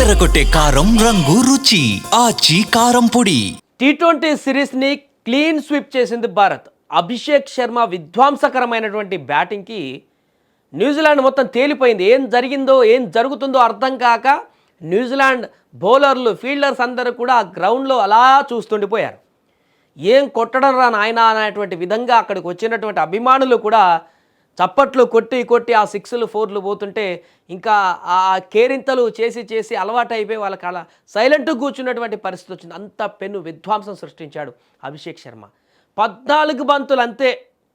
అదరగొట్టే కారం రంగు రుచి ఆచి కారం పొడి. టీ20 సిరీస్ని క్లీన్ స్వీప్ చేసింది భారత్. అభిషేక్ శర్మ విధ్వంసకరమైనటువంటి బ్యాటింగ్కి న్యూజిలాండ్ మొత్తం తేలిపోయింది. ఏం జరిగిందో ఏం జరుగుతుందో అర్థం కాక న్యూజిలాండ్ బౌలర్లు ఫీల్డర్స్ అందరూ కూడా ఆ గ్రౌండ్లో అలా చూస్తుండిపోయారు. ఏం కొట్టడం రా నాయనా అనేటువంటి విధంగా అక్కడికి వచ్చినటువంటి అభిమానులు కూడా చప్పట్లు కొట్టి కొట్టి ఆ 6లు 4లు పోతుంటే ఇంకా ఆ కేరింతలు చేసి అలవాటు అయిపోయి వాళ్ళకి అలా సైలెంట్గా కూర్చున్నటువంటి పరిస్థితి వచ్చింది. అంత పెను విధ్వంసం సృష్టించాడు అభిషేక్ శర్మ. 14 బంతులు అంతే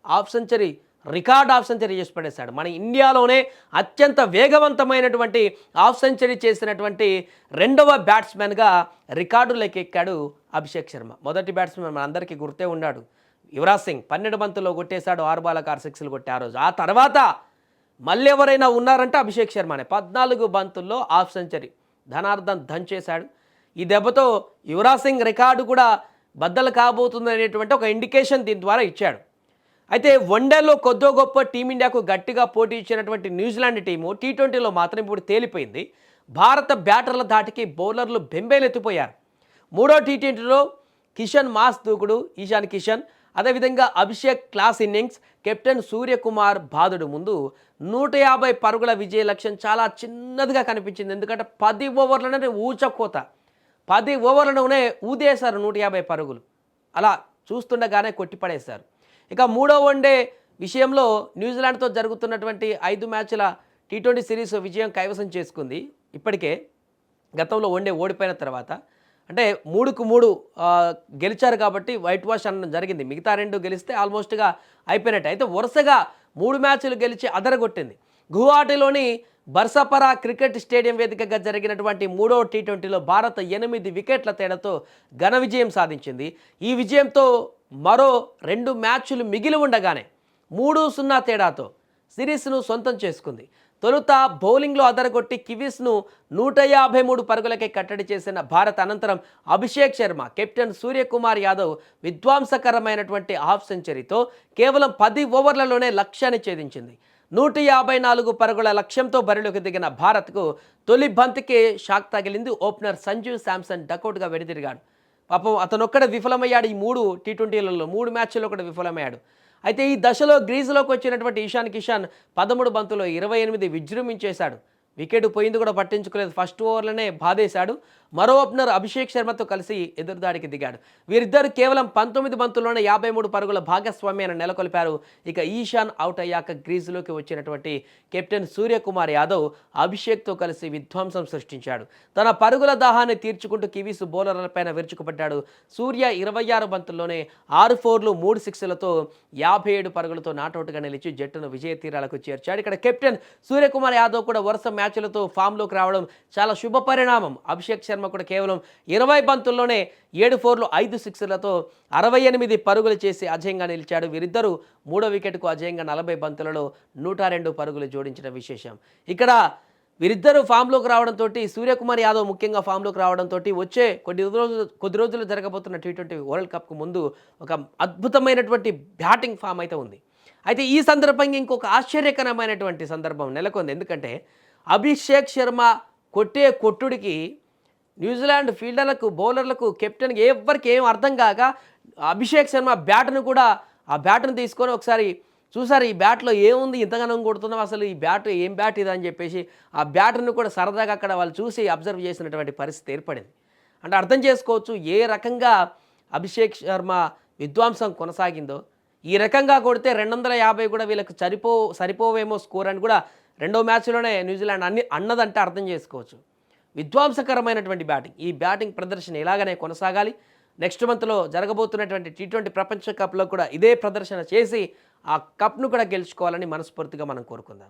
half century, record half century చేసి పడేశాడు. మన ఇండియాలోనే అత్యంత వేగవంతమైనటువంటి హాఫ్ సెంచరీ చేసినటువంటి రెండవ బ్యాట్స్మెన్గా రికార్డులోకి ఎక్కాడు అభిషేక్ శర్మ. మొదటి బ్యాట్స్మెన్ మన అందరికీ గుర్తే ఉన్నాడు యువరాజ్ సింగ్. 12 బంతుల్లో కొట్టేశాడు, 6 బాలకు 6 సిక్స్లు కొట్టే ఆ రోజు. ఆ తర్వాత మళ్ళీ ఎవరైనా ఉన్నారంటే అభిషేక్ శర్మనే. 14 బంతుల్లో హాఫ్ సెంచరీ ధనార్దన్ దంచేశాడు. ఈ దెబ్బతో యువరాజ్ సింగ్ రికార్డు కూడా బద్దలు కాబోతుంది అనేటువంటి ఒక ఇండికేషన్ దీని ద్వారా ఇచ్చాడు. అయితే వన్డేలో కొద్దో గొప్ప టీమిండియాకు గట్టిగా పోటీ ఇచ్చినటువంటి న్యూజిలాండ్ టీము టీ20లో మాత్రం ఇప్పుడు తేలిపోయింది. భారత బ్యాటర్ల ధాటికి బౌలర్లు బెంబేలెత్తిపోయారు. మూడో టీ20లో కిషన్ మాస్ దూకుడు, ఈశాన్ కిషన్, అదేవిధంగా Abhishek class innings, captain Suryakumar బాదుడు ముందు 150 పరుగుల విజయ లక్ష్యం చాలా చిన్నదిగా కనిపించింది. ఎందుకంటే 10 ఓవర్లనే ఊచకోత, 10 ఓవర్లలోనే ఊదేశారు 150 పరుగులు. అలా చూస్తుండగానే కొట్టిపడేశారు. ఇక మూడో వన్డే విషయంలో న్యూజిలాండ్తో జరుగుతున్నటువంటి 5 మ్యాచ్ల టీ20 సిరీస్ విజయం కైవసం చేసుకుంది. ఇప్పటికే గతంలో వన్డే ఓడిపోయిన తర్వాత అంటే 3కు 3 గెలిచారు కాబట్టి వైట్ వాష్ అనడం జరిగింది. మిగతా 2 గెలిస్తే ఆల్మోస్ట్గా అయిపోయినట్టు. అయితే వరుసగా 3 మ్యాచ్లు గెలిచి అదరగొట్టింది. గువాహటిలోని బర్సపరా క్రికెట్ స్టేడియం వేదికగా జరిగినటువంటి మూడో టీ20లో భారత్ 8 వికెట్ల తేడాతో ఘన విజయం సాధించింది. ఈ విజయంతో మరో 2 మ్యాచ్లు మిగిలి ఉండగానే 3-0 తేడాతో సిరీస్ను సొంతం చేసుకుంది. తొలుత బౌలింగ్లో అదరగొట్టి కివీస్ను 153 పరుగులకే కట్టడి చేసిన భారత్ అనంతరం అభిషేక్ శర్మ, కెప్టెన్ సూర్యకుమార్ యాదవ్ విధ్వంసకరమైనటువంటి హాఫ్ సెంచరీతో కేవలం 10 ఓవర్లలోనే లక్ష్యాన్ని ఛేదించింది. 154 పరుగుల లక్ష్యంతో బరిలోకి దిగిన భారత్కు తొలి బంతికే షాక్ తగిలింది. ఓపెనర్ సంజు శాంసన్ డకౌట్గా వెనుదిరిగాడు. పాపం అతనొక్కడే విఫలమయ్యాడు. ఈ 3 టీ20లలో 3 మ్యాచ్ల్లో కూడా విఫలమయ్యాడు. అయితే ఈ దశలో గ్రీజులోకి వచ్చినటువంటి ఈశాన్ కిషన్ 13 బంతుల్లో 28 విజృంభించేశాడు. వికెట్ పోయింది కూడా పట్టించుకోలేదు. ఫస్ట్ ఓవర్లోనే బాధేశాడు. మరో ఓపెనర్ అభిషేక్ శర్మతో కలిసి ఎదురుదాడికి దిగాడు. వీరిద్దరు కేవలం 19 బంతుల్లోనే 53 పరుగుల భాగస్వామ్యాన్ని నెలకొల్పారు. ఇక ఈశాన్ అవుట్ అయ్యాక గ్రీజులోకి వచ్చినటువంటి కెప్టెన్ సూర్యకుమార్ యాదవ్ అభిషేక్తో కలిసి విధ్వంసం సృష్టించాడు. తన పరుగుల దాహాన్ని తీర్చుకుంటూ కివీస్ బౌలర్లపైన విరుచుకుపడ్డాడు. సూర్య 26 బంతుల్లోనే 6 4లు 3 సిక్స్లతో 57 పరుగులతో నాటౌట్గా నిలిచి జట్టును విజయ తీరాలకు చేర్చాడు. ఇక్కడ కెప్టెన్ సూర్యకుమార్ యాదవ్ కూడా వరుస మ్యాచ్లతో ఫామ్లోకి రావడం చాలా శుభ పరిణామం. అభిషేక్ శర్మ కూడా కేవలం 20 బంతుల్లోనే 7 4లు 5 సిక్స్లతో 68 పరుగులు చేసి అజయంగా నిలిచాడు. వీరిద్దరూ మూడో వికెట్కు అజయంగా 40 బంతులలో 102 పరుగులు జోడించిన విశేషం. ఇక్కడ వీరిద్దరూ ఫామ్లోకి రావడంతో, సూర్యకుమార్ యాదవ్ ముఖ్యంగా ఫామ్లోకి రావడంతో వచ్చే కొద్ది రోజులు జరగబోతున్న టీ20 వరల్డ్ కప్కు ముందు ఒక అద్భుతమైనటువంటి బ్యాటింగ్ ఫామ్ అయితే ఉంది. అయితే ఈ సందర్భంగా ఇంకొక ఆశ్చర్యకరమైనటువంటి సందర్భం నెలకొంది. ఎందుకంటే అభిషేక్ శర్మ కొట్టే కొట్టుడికి న్యూజిలాండ్ ఫీల్డర్లకు, బౌలర్లకు, కెప్టెన్కి ఎవరికి ఏం అర్థం కాక అభిషేక్ శర్మ బ్యాట్ను కూడా ఆ బ్యాట్ను తీసుకొని ఒకసారి చూసారు, ఈ బ్యాట్లో ఏముంది ఇంతగానం కొడుతున్నాం, అసలు ఈ బ్యాట్ ఏం బ్యాట్ ఇది అని చెప్పేసి ఆ బ్యాట్ను కూడా సరదాగా అక్కడ వాళ్ళు చూసి అబ్జర్వ్ చేసినటువంటి పరిస్థితి ఏర్పడింది. అంటే అర్థం చేసుకోవచ్చు ఏ రకంగా అభిషేక్ శర్మ విధ్వంసం కొనసాగిందో. ఈ రకంగా కొడితే 250 కూడా వీళ్ళకి సరిపోవేమో స్కోర్ అని కూడా రెండో మ్యాచ్లోనే న్యూజిలాండ్ అన్నదంటే అర్థం చేసుకోవచ్చు. విధ్వంసకరమైనటువంటి బ్యాటింగ్. ఈ బ్యాటింగ్ ప్రదర్శన ఇలాగనే కొనసాగాలి. నెక్స్ట్ మంత్లో జరగబోతున్నటువంటి టీ20 ప్రపంచ కప్లో కూడా ఇదే ప్రదర్శన చేసి ఆ కప్ను కూడా గెలుచుకోవాలని మనస్ఫూర్తిగా మనం కోరుకుందాం.